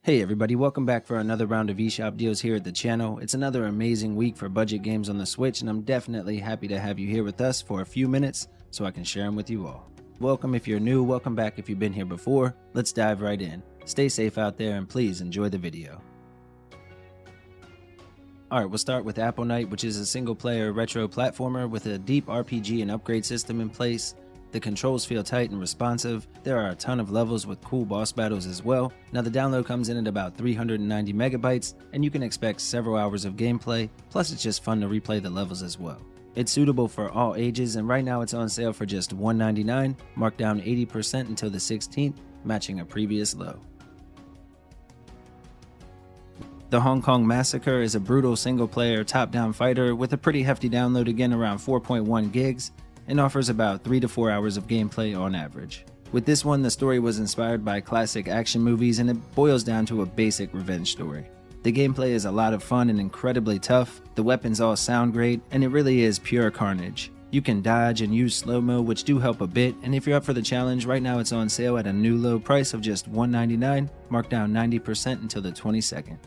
Hey everybody, welcome back for another round of eShop deals here at the channel. It's another amazing week for budget games on the Switch, and I'm definitely happy to have you here with us for a few minutes so I can share them with you all. Welcome if you're new, welcome back if you've been here before. Let's dive right in. Stay safe out there and please enjoy the video. Alright, we'll start with Apple Knight, which is a single player retro platformer with a deep RPG and upgrade system in place. The controls feel tight and responsive. There are a ton of levels with cool boss battles as well. Now the download comes in at about 390 megabytes, and you can expect several hours of gameplay, plus it's just fun to replay the levels as well. It's suitable for all ages, and right now it's on sale for just $199, marked down 80% until the 16th, matching a previous low. The Hong Kong Massacre is a brutal single-player top-down fighter with a pretty hefty download, again around 4.1 gigs, and offers about 3 to 4 hours of gameplay on average. With this one, the story was inspired by classic action movies, and it boils down to a basic revenge story. The gameplay is a lot of fun and incredibly tough, the weapons all sound great, and it really is pure carnage. You can dodge and use slow-mo, which do help a bit, and if you're up for the challenge, right now it's on sale at a new low price of just $199, marked down 90% until the 22nd.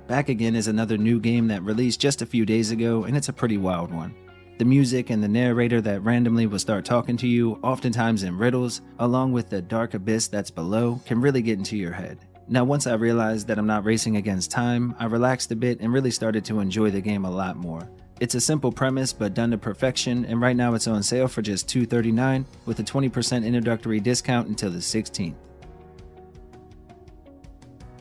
Back Again is another new game that released just a few days ago, and it's a pretty wild one. The music and the narrator that randomly will start talking to you, oftentimes in riddles, along with the dark abyss that's below, can really get into your head. Now once I realized that I'm not racing against time, I relaxed a bit and really started to enjoy the game a lot more. It's a simple premise but done to perfection, and right now it's on sale for just $239 with a 20% introductory discount until the 16th.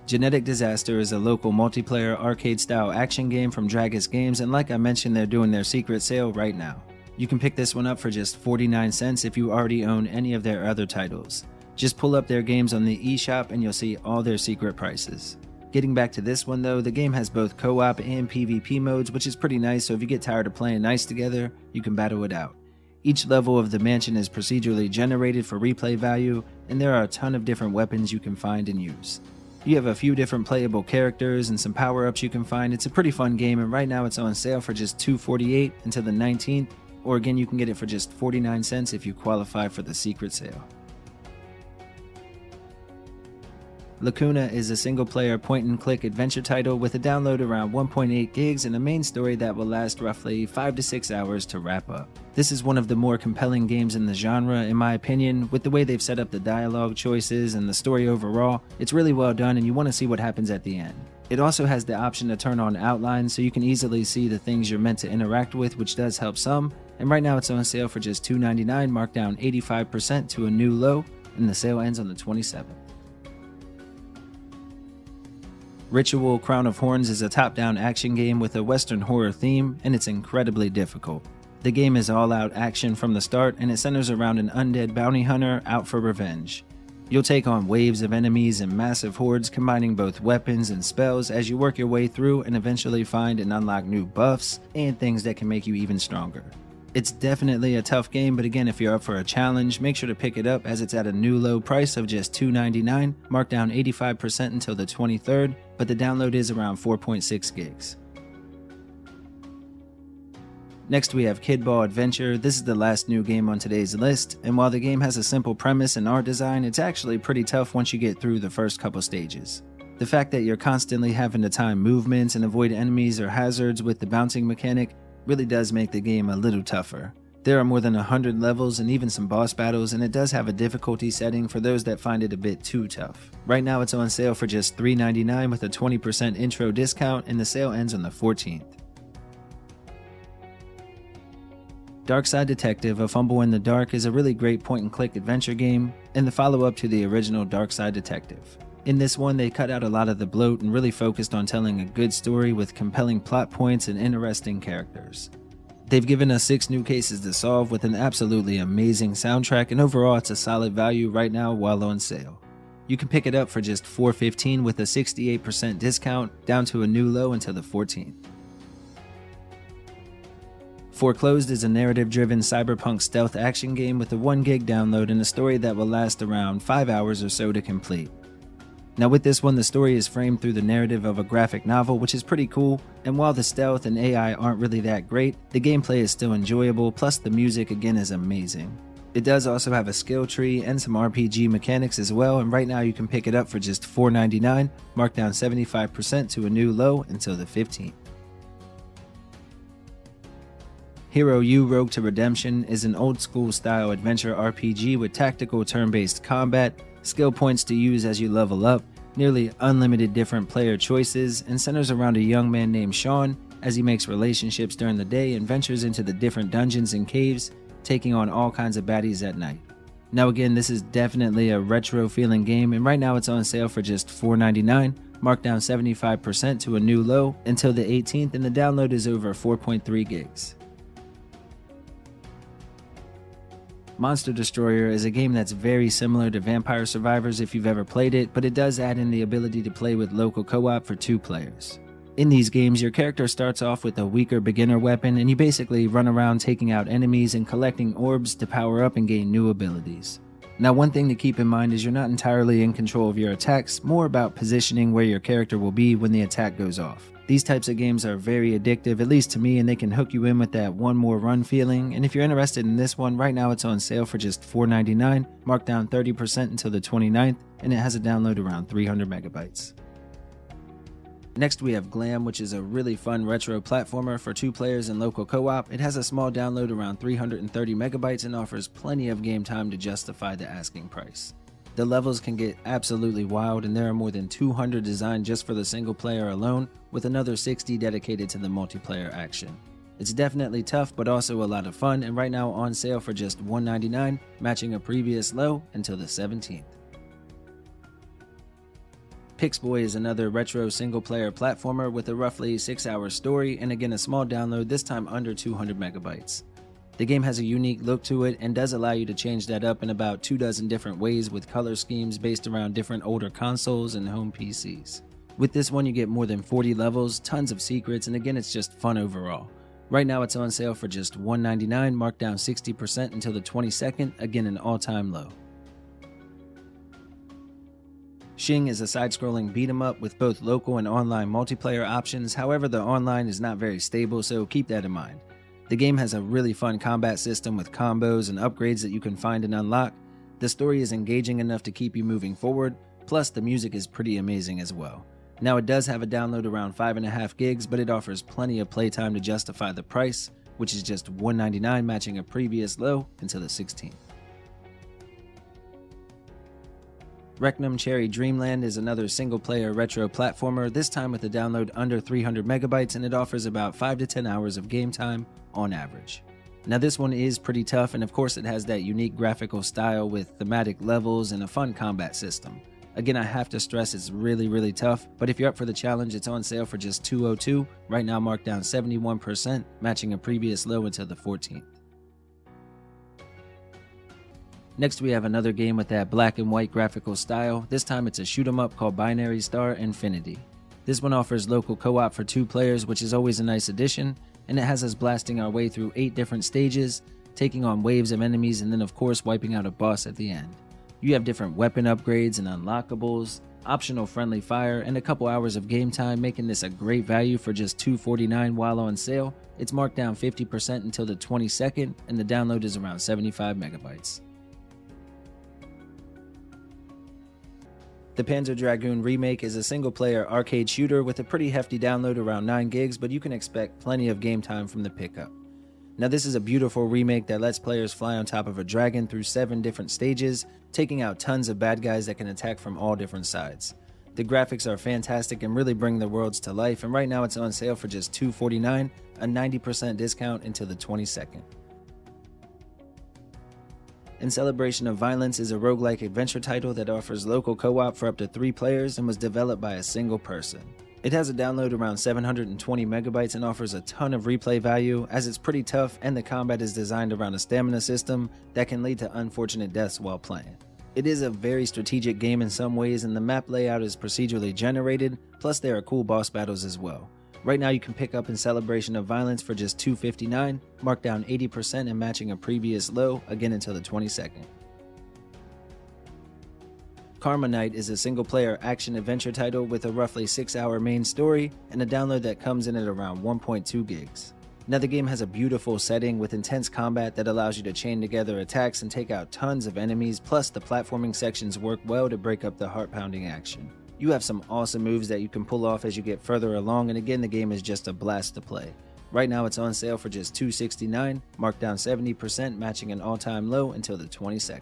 Genetic Disaster is a local multiplayer arcade-style action game from Dragoon Games, and like I mentioned, they're doing their secret sale right now. You can pick this one up for just 49 cents if you already own any of their other titles. Just pull up their games on the eShop and you'll see all their secret prices. Getting back to this one though, the game has both co-op and PvP modes, which is pretty nice, so if you get tired of playing nice together, you can battle it out. Each level of the mansion is procedurally generated for replay value, and there are a ton of different weapons you can find and use. You have a few different playable characters and some power-ups you can find. It's a pretty fun game, and right now it's on sale for just $248 until the 19th, or again you can get it for just 49 cents if you qualify for the secret sale. Lacuna is a single-player point-and-click adventure title with a download around 1.8 gigs and a main story that will last roughly 5 to 6 hours to wrap up. This is one of the more compelling games in the genre, in my opinion. With the way they've set up the dialogue choices and the story overall, it's really well done and you want to see what happens at the end. It also has the option to turn on outlines so you can easily see the things you're meant to interact with, which does help some, and right now it's on sale for just $299, marked down 85% to a new low, and the sale ends on the 27th. Ritual Crown of Horns is a top-down action game with a western horror theme, and it's incredibly difficult. The game is all-out action from the start, and it centers around an undead bounty hunter out for revenge. You'll take on waves of enemies and massive hordes, combining both weapons and spells as you work your way through and eventually find and unlock new buffs and things that can make you even stronger. It's definitely a tough game, but again, if you're up for a challenge, make sure to pick it up as it's at a new low price of just $299, marked down 85% until the 23rd, but the download is around 4.6 gigs. Next we have Kid Ball Adventure. This is the last new game on today's list, and while the game has a simple premise and art design, it's actually pretty tough once you get through the first couple stages. The fact that you're constantly having to time movements and avoid enemies or hazards with the bouncing mechanic really does make the game a little tougher. There are more than 100 levels and even some boss battles, and it does have a difficulty setting for those that find it a bit too tough. Right now it's on sale for just $399 with a 20% intro discount, and the sale ends on the 14th. Darkside Detective: A Fumble in the Dark is a really great point-and-click adventure game, and the follow-up to the original Darkside Detective. In this one, they cut out a lot of the bloat and really focused on telling a good story with compelling plot points and interesting characters. They've given us 6 new cases to solve with an absolutely amazing soundtrack, and overall it's a solid value right now while on sale. You can pick it up for just $415 with a 68% discount, down to a new low until the 14th. FORECLOSED is a narrative-driven cyberpunk stealth action game with a 1 gig download and a story that will last around 5 hours or so to complete. Now with this one, the story is framed through the narrative of a graphic novel, which is pretty cool, and while the stealth and AI aren't really that great, the gameplay is still enjoyable, plus the music again is amazing. It does also have a skill tree and some RPG mechanics as well, and right now you can pick it up for just $4.99, marked down 75% to a new low until the 15th. Hero U Rogue to Redemption is an old school style adventure RPG with tactical turn-based combat, skill points to use as you level up, nearly unlimited different player choices, and centers around a young man named Sean as he makes relationships during the day and ventures into the different dungeons and caves, taking on all kinds of baddies at night. Now again, this is definitely a retro feeling game, and right now it's on sale for just $4.99, marked down 75% to a new low until the 18th, and the download is over 4.3 gigs. Monster Destroyer is a game that's very similar to Vampire Survivors if you've ever played it, but it does add in the ability to play with local co-op for 2 players. In these games, your character starts off with a weaker beginner weapon, and you basically run around taking out enemies and collecting orbs to power up and gain new abilities. Now, one thing to keep in mind is you're not entirely in control of your attacks, more about positioning where your character will be when the attack goes off. These types of games are very addictive, at least to me, and they can hook you in with that one more run feeling, and if you're interested in this one, right now it's on sale for just $4.99, marked down 30% until the 29th, and it has a download around 300 megabytes. Next we have Glam, which is a really fun retro platformer for 2 players and local co-op. It has a small download around 330 megabytes and offers plenty of game time to justify the asking price. The levels can get absolutely wild, and there are more than 200 designed just for the single player alone, with another 60 dedicated to the multiplayer action. It's definitely tough, but also a lot of fun, and right now on sale for just $1.99, matching a previous low until the 17th. Pixboy is another retro single-player platformer with a roughly 6-hour story, and again a small download, this time under 200 megabytes. The game has a unique look to it and does allow you to change that up in about 24 different ways with color schemes based around different older consoles and home PCs. With this one you get more than 40 levels, tons of secrets, and again it's just fun overall. Right now it's on sale for just $1.99, marked down 60% until the 22nd, again an all-time low. Shing is a side-scrolling beat-em-up with both local and online multiplayer options, however the online is not very stable, so keep that in mind. The game has a really fun combat system with combos and upgrades that you can find and unlock. The story is engaging enough to keep you moving forward, plus the music is pretty amazing as well. Now it does have a download around 5.5 gigs, but it offers plenty of playtime to justify the price, which is just $1.99, matching a previous low until the 16th. Reknum Cheri Dreamland is another single-player retro platformer, this time with a download under 300 megabytes, and it offers about 5 to 10 hours of game time on average. Now this one is pretty tough, and of course it has that unique graphical style with thematic levels and a fun combat system. Again, I have to stress it's really tough, but if you're up for the challenge, it's on sale for just $202, right now marked down 71%, matching a previous low until the 14th. Next we have another game with that black and white graphical style. This time it's a shoot 'em up called Binarystar Infinity. This one offers local co-op for 2 players, which is always a nice addition, and it has us blasting our way through 8 different stages, taking on waves of enemies, and then of course wiping out a boss at the end. You have different weapon upgrades and unlockables, optional friendly fire, and a couple hours of game time, making this a great value for just $249 while on sale. It's marked down 50% until the 22nd, and the download is around 75 megabytes. The Panzer Dragoon Remake is a single-player arcade shooter with a pretty hefty download around 9 gigs, but you can expect plenty of game time from the pickup. Now this is a beautiful remake that lets players fly on top of a dragon through 7 different stages, taking out tons of bad guys that can attack from all different sides. The graphics are fantastic and really bring the worlds to life, and right now it's on sale for just $249, a 90% discount until the 22nd. In Celebration of Violence is a roguelike adventure title that offers local co-op for up to 3 players and was developed by a single person. It has a download around 720 megabytes and offers a ton of replay value as it's pretty tough, and the combat is designed around a stamina system that can lead to unfortunate deaths while playing. It is a very strategic game in some ways, and the map layout is procedurally generated, plus there are cool boss battles as well. Right now you can pick up in Celebration of Violence for just $259, marked down 80% and matching a previous low, again until the 22nd. Karma Knight is a single-player action-adventure title with a roughly 6-hour main story and a download that comes in at around 1.2 gigs. Now the game has a beautiful setting with intense combat that allows you to chain together attacks and take out tons of enemies, plus the platforming sections work well to break up the heart-pounding action. You have some awesome moves that you can pull off as you get further along, and again the game is just a blast to play. Right now it's on sale for just $269, marked down 70%, matching an all-time low until the 22nd.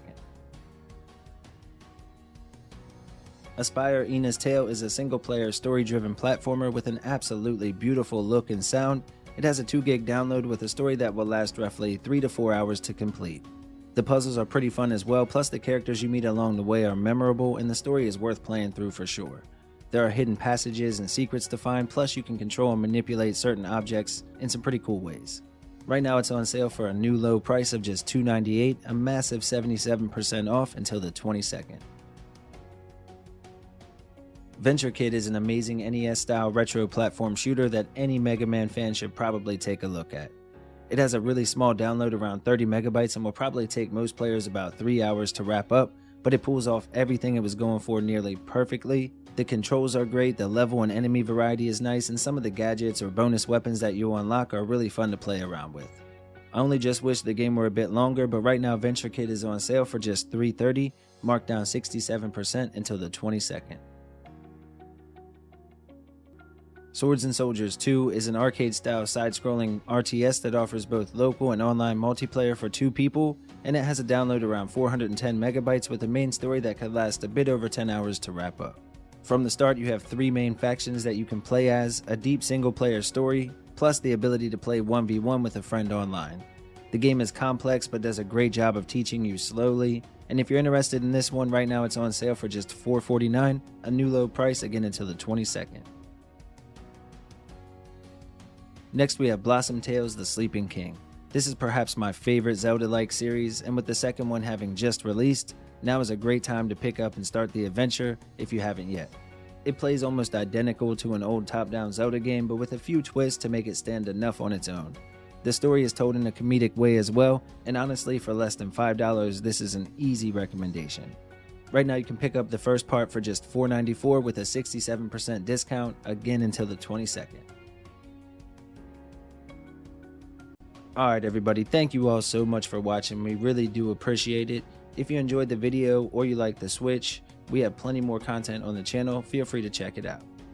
Aspire Ina's Tale is a single-player story-driven platformer with an absolutely beautiful look and sound. It has a 2 gig download with a story that will last roughly 3 to 4 hours to complete. The puzzles are pretty fun as well, plus the characters you meet along the way are memorable and the story is worth playing through for sure. There are hidden passages and secrets to find, plus you can control and manipulate certain objects in some pretty cool ways. Right now it's on sale for a new low price of just $298, a massive 77% off until the 22nd. Venture Kid is an amazing NES-style retro platform shooter that any Mega Man fan should probably take a look at. It has a really small download, around 30 megabytes, and will probably take most players about 3 hours to wrap up, but it pulls off everything it was going for nearly perfectly. The controls are great, the level and enemy variety is nice, and some of the gadgets or bonus weapons that you'll unlock are really fun to play around with. I only just wish the game were a bit longer, but right now Venture Kid is on sale for just $330, marked down 67% until the 22nd. Swords and Soldiers 2 is an arcade-style side-scrolling RTS that offers both local and online multiplayer for 2 people, and it has a download around 410 megabytes with a main story that could last a bit over 10 hours to wrap up. From the start, you have 3 main factions that you can play as, a deep single-player story, plus the ability to play 1v1 with a friend online. The game is complex but does a great job of teaching you slowly, and if you're interested in this one, right now it's on sale for just $449, a new low price again until the 22nd. Next we have Blossom Tales: The Sleeping King. This is perhaps my favorite Zelda-like series, and with the second one having just released, now is a great time to pick up and start the adventure if you haven't yet. It plays almost identical to an old top-down Zelda game, but with a few twists to make it stand enough on its own. The story is told in a comedic way as well, and honestly for less than $5 this is an easy recommendation. Right now you can pick up the first part for just $494 with a 67% discount, again until the 22nd. Alright everybody, thank you all so much for watching, we really do appreciate it. If you enjoyed the video or you like the Switch, we have plenty more content on the channel, feel free to check it out.